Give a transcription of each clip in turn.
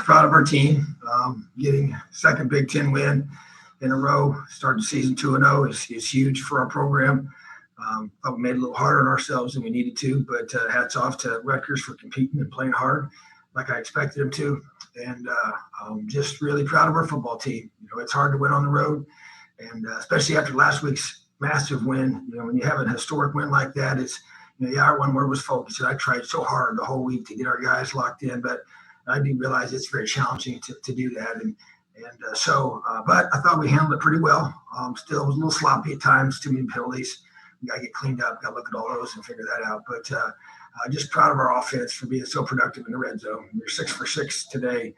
Proud of our team. Getting second Big Ten win in a row, starting the season 2-0 is huge for our program. Thought we made it a little harder on ourselves than we needed to, but hats off to Rutgers for competing and playing hard like I expected them to. And I'm just really proud of our football team. It's hard to win on the road, and especially after last week's massive win. When you have a historic win like that, it's our one word was focus. And I tried so hard the whole week to get our guys locked in, but I do realize it's very challenging to do that. But I thought we handled it pretty well. Still was a little sloppy at times, too many penalties. We got to get cleaned up, got to look at all those and figure that out. But just proud of our offense for being so productive in the red zone. We're 6 for 6 today,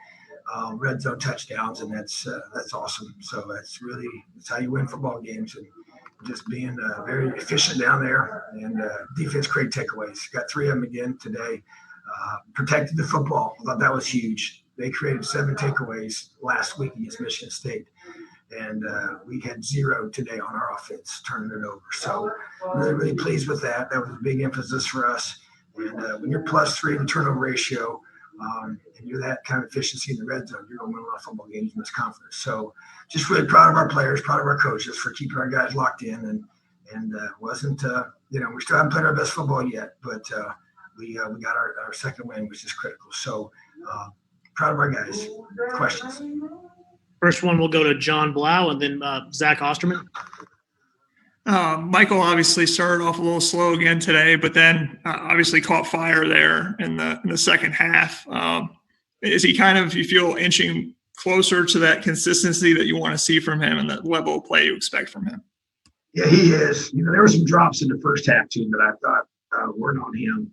red zone touchdowns, and that's awesome. So that's how you win football games, and just being very efficient down there, and defense create takeaways. Got 3 of them again today. Protected the football. I thought that was huge. They created 7 takeaways last week against Michigan State, and we had 0 today on our offense, turning it over. So really, really pleased with that. That was a big emphasis for us. And when you're +3 in the turnover ratio, and you're that kind of efficiency in the red zone, you're going to win a lot of football games in this conference. So just really proud of our players, proud of our coaches for keeping our guys locked in. And wasn't, we still haven't played our best football yet, but we got our second win, which is critical. So proud of our guys. Questions? First one will go to John Blau and then Zach Osterman. Michael obviously started off a little slow again today, but then obviously caught fire there in the second half. Is he kind of, you feel, inching closer to that consistency that you want to see from him and that level of play you expect from him? Yeah, he is. There were some drops in the first half too that I thought weren't on him.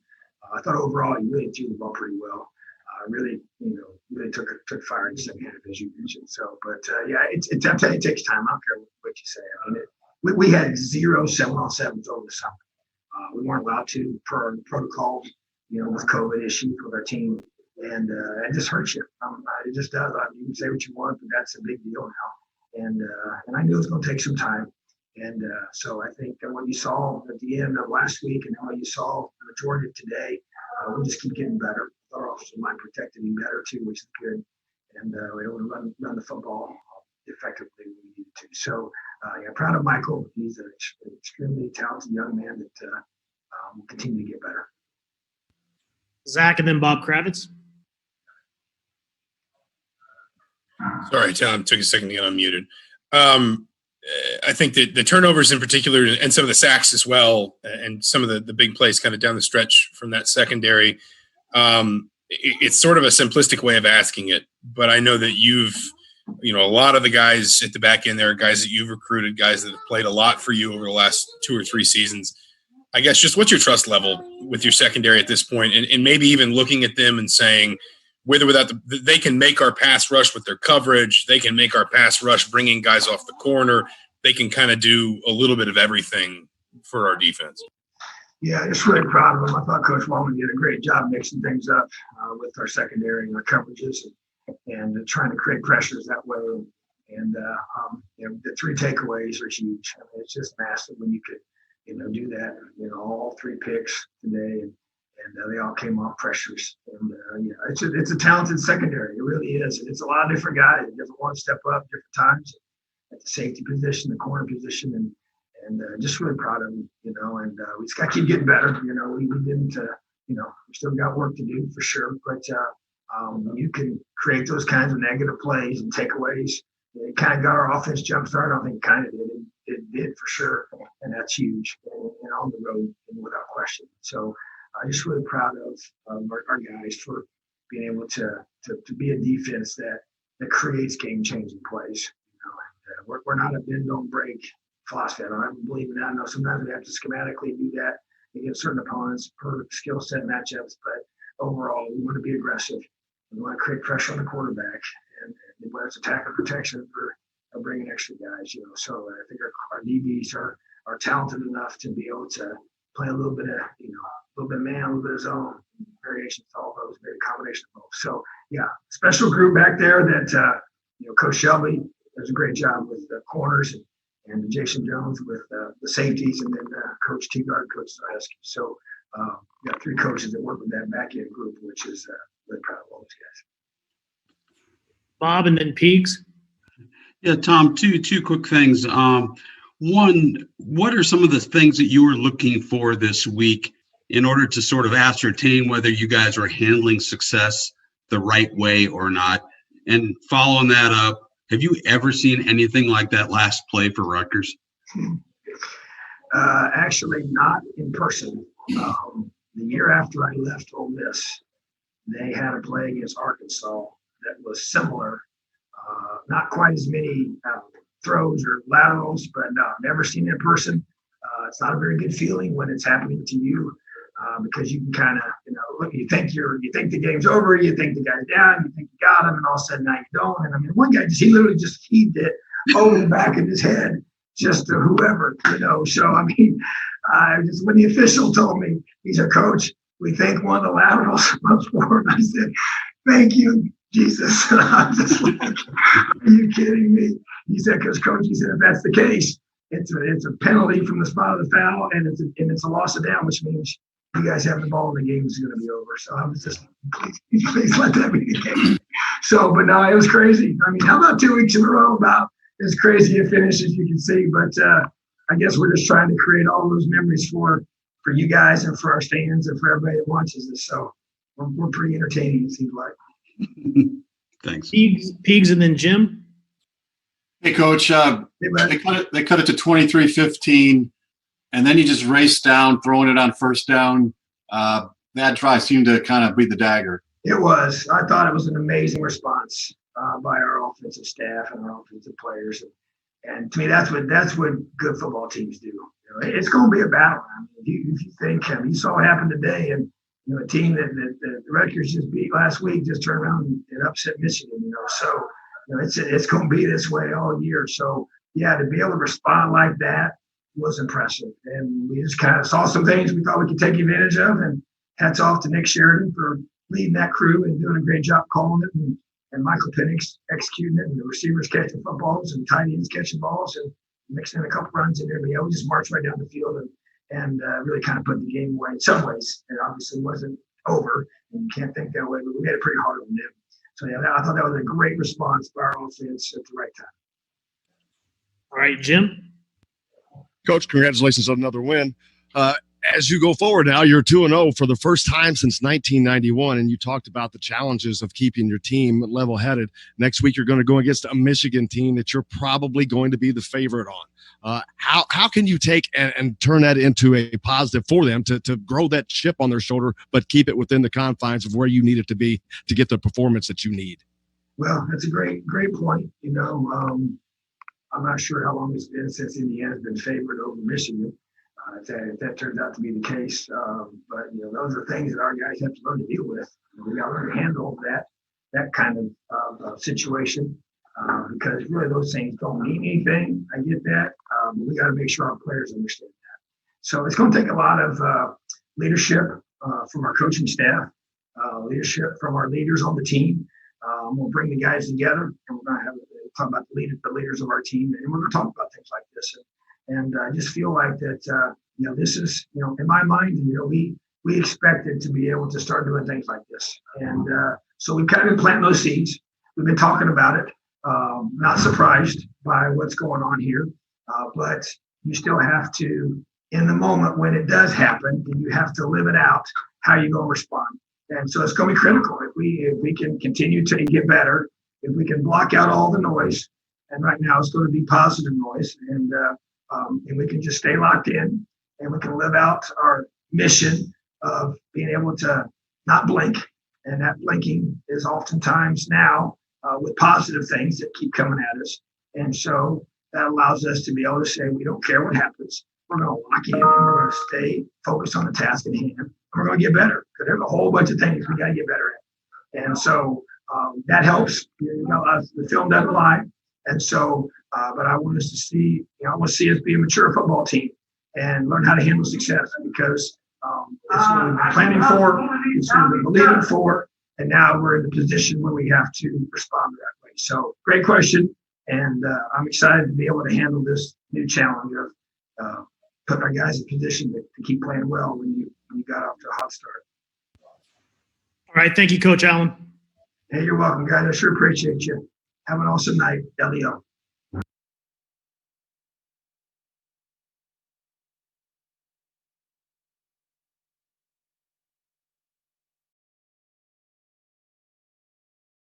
I thought overall he really threw the ball pretty well. Really took fire in the second half, as you mentioned. So, but I'm telling you, it takes time. I don't care what you say. I mean, we had 0 7-on-7s over the summer. We weren't allowed to per protocol, with COVID issues with our team, and it just hurts you. It just does. You can say what you want, but that's a big deal now. And I knew it was going to take some time. And so I think what you saw at the end of last week and what you saw the majority of today, we just keep getting better. Our offensive line protected him better too, which is good. And we were able to run the football effectively when we needed to. So proud of Michael. He's an extremely talented young man that will continue to get better. Zach and then Bob Kravitz. Sorry, Tom, took a second to get unmuted. I think that the turnovers in particular and some of the sacks as well, and some of the big plays kind of down the stretch from that secondary, it's sort of a simplistic way of asking it, but I know that a lot of the guys at the back end there are guys that you've recruited, guys that have played a lot for you over the last 2 or 3 seasons. I guess just what's your trust level with your secondary at this point, and maybe even looking at them and saying, with or without they can make our pass rush with their coverage. They can make our pass rush bringing guys off the corner. They can kind of do a little bit of everything for our defense. Yeah, just really proud of them. I thought Coach Wallman did a great job mixing things up with our secondary and our coverages and trying to create pressures that way. And the 3 takeaways are huge. I mean, it's just massive when you could, do that. All 3 picks today, and they all came off pressures. And it's a talented secondary. It really is. It's a lot of different guys. Different ones step up different times at the safety position, the corner position, and just really proud of them. And we just got to keep getting better. We didn't. We still got work to do for sure. But you can create those kinds of negative plays and takeaways. It kind of got our offense jump started. I think it kind of did. It did for sure, and that's huge. And on the road, without question. So I'm just really proud of our guys for being able to be a defense that creates game-changing plays. We're not a bend don't break philosophy. I don't believe in that. I know sometimes we have to schematically do that against certain opponents per skill set matchups, but overall we want to be aggressive. We want to create pressure on the quarterback, and whether it's attack or protection for bringing extra guys. So I think our DBs are talented enough to be able to play a little bit of a little bit of man, a little bit of zone, variations, all those, maybe a combination of both. So special group back there that Coach Shelby does a great job with the corners and Jason Jones with the safeties, and then Coach Teagard, Coach Zaleski. So got 3 coaches that work with that back end group, which is really proud of all those guys. Bob, and then Peaks. Yeah, Tom, two quick things. One, what are some of the things that you were looking for this week in order to sort of ascertain whether you guys are handling success the right way or not? And following that up, have you ever seen anything like that last play for Rutgers? Actually, not in person. The year after I left Ole Miss, they had a play against Arkansas that was similar. Not quite as many throws or laterals, but no, never seen it in person. It's not a very good feeling when it's happening to you because you can kind of, look, you think the game's over, you think the guy's down, you think you got him, and all of a sudden now you don't. And I mean, one guy he literally just heaved it over the back of his head just to whoever, So I mean, just when the official told me, he's a coach, we think one of the laterals was for him. I said, thank you, Jesus. And I'm just like, are you kidding me? He said, because coach, he said, if that's the case, it's a penalty from the spot of the foul, and it's a loss of down, which means you guys have the ball and the game is going to be over. So I was just, please let that be the case. So, but no, it was crazy. I mean, how about 2 weeks in a row about as crazy a finish as you can see? But I guess we're just trying to create all those memories for you guys and for our fans and for everybody that watches this. So we're pretty entertaining, it seems like. Thanks. Peaks, and then Jim. Hey, Coach. They cut it to 23-15, and then you just raced down, throwing it on first down. That try seemed to kind of be the dagger. It was. I thought it was an amazing response by our offensive staff and our offensive players. And to me, that's what good football teams do. It's going to be a battle. I mean, if you think, you saw what happened today, and a team that the Rutgers just beat last week just turned around and upset Michigan. So it's going to be this way all year. So yeah, to be able to respond like that was impressive, and we just kind of saw some things we thought we could take advantage of. And hats off to Nick Sheridan for leading that crew and doing a great job calling it, and Michael Penix executing it, and the receivers catching footballs and tight ends catching balls and mixing in a couple runs in there. But yeah, we just marched right down the field and really kind of put the game away in some ways. It obviously wasn't over, and you can't think that way, but we made it pretty hard on them. So yeah, I thought that was a great response by our offense at the right time. All right, Jim. Coach, congratulations on another win. As you go forward now, you're 2-0 for the first time since 1991, and you talked about the challenges of keeping your team level-headed. Next week, you're going to go against a Michigan team that you're probably going to be the favorite on. How can you take and turn that into a positive for them to grow that chip on their shoulder, but keep it within the confines of where you need it to be to get the performance that you need? Well, that's a great point. I'm not sure how long it's been since Indiana's been favored over Michigan. If that turns out to be the case, but those are things that our guys have to learn to deal with. We got to learn to handle that kind of situation because really those things don't mean anything. I get that, but we got to make sure our players understand that. So it's going to take a lot of leadership from our coaching staff, leadership from our leaders on the team. We'll bring the guys together, and we're going to talk about the leaders of our team, and we're going to talk about things like this. And I just feel like that, this is, in my mind, we expected to be able to start doing things like this. And so we've kind of been planting those seeds. We've been talking about it, not surprised by what's going on here. But you still have to, in the moment when it does happen, you have to live it out, how you're going to respond. And so it's going to be critical. If we can continue to get better, if we can block out all the noise, and right now it's going to be positive noise, and we can just stay locked in, and we can live out our mission of being able to not blink. And that blinking is oftentimes now with positive things that keep coming at us. And so that allows us to be able to say, we don't care what happens. We're going to lock in, and we're going to stay focused on the task at hand. And we're going to get better, because there's a whole bunch of things we got to get better at. And so that helps. The film doesn't lie. And so, but I want us to see, I want to see us be a mature football team and learn how to handle success, because it's what we've been planning for, it's what we've been believing for, and now we're in the position where we have to respond that way. So, great question, and I'm excited to be able to handle this new challenge of putting our guys in position to keep playing well when you got off to a hot start. All right, thank you, Coach Allen. Hey, you're welcome, guys. I sure appreciate you. Have an awesome night. LEO.